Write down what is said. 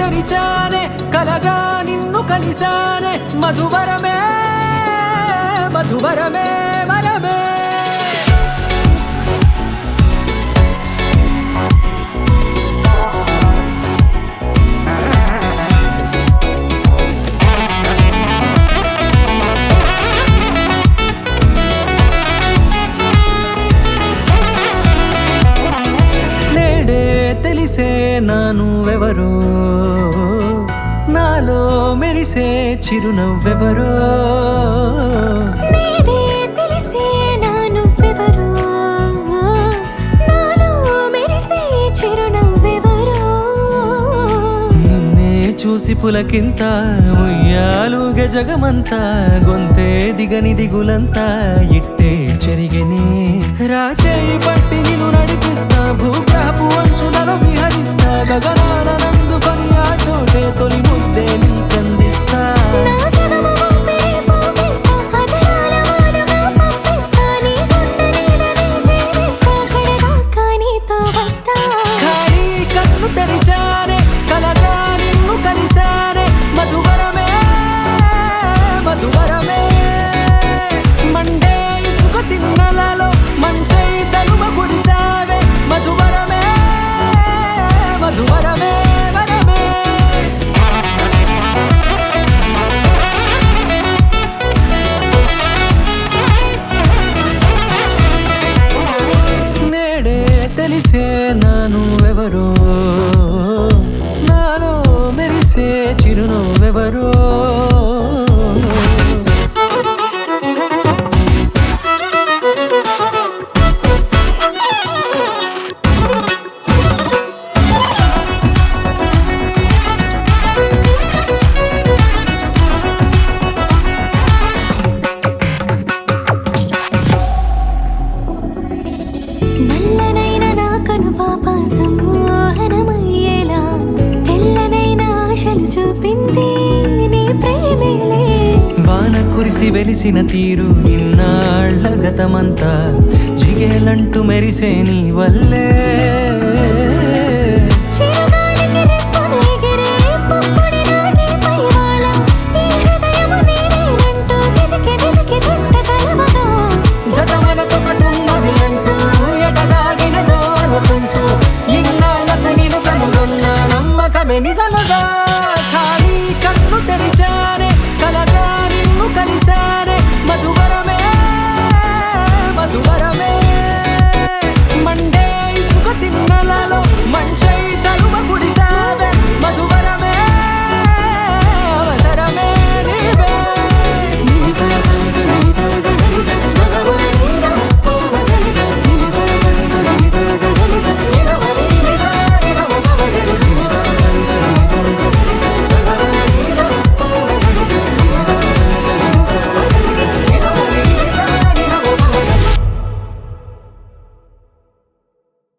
తెరిచానే కలగా నిన్ను కలిసానే మధువరమే మధువరమే వరమే తెలిసే నానువెవరో నాలో మెరిసే చిరునవ్వెవరో నేడే తెలిసే నానువెవరో నాలో మెరిసే చిరునవ్వెవరో నిన్నే చూసి పులకింత ఉయ్యాలుగే జగమంతా గొంతే దిగని దిగులంతా ఇట్టే చెరిగెనే రాచేయి పట్టి నిన్ను నడిపిస్తా భూగ్రహపు అంచులలో విహరిస్తా గగనాన నందుకొని ఆ చోటే తొలి ముద్దే నీకందిస్తా నా సగము ఊపిరి పోగేస్తా అదరాల వాలుగా పంపిస్తా నీ గుండె నీడనే జీవిస్తా కడదాకా నీతో వస్తా ఖాళీ కన్ను తెరిచానే కలగా నిన్ను కలిసానే మధువరమే మధువరమే మండే ఇసుక తిన్నలలో మంచై చలువ కురిసావే మధువరమే మధువరమే వరమే నేడే తెలిసే నానువెవరో నాలో మెరిసే చిరునవ్వెవరో నల్లనైన నా కనుపాప సమ్మోహనమయ్యేలా తెల్లనైన ఆశలు చూపింది నీ ప్రేమేలే వాన కురిసి వెలిసిన తీరు ఇన్నాళ్ల గతమంతా జిగేలంటూ మెరిసే నీ వల్లే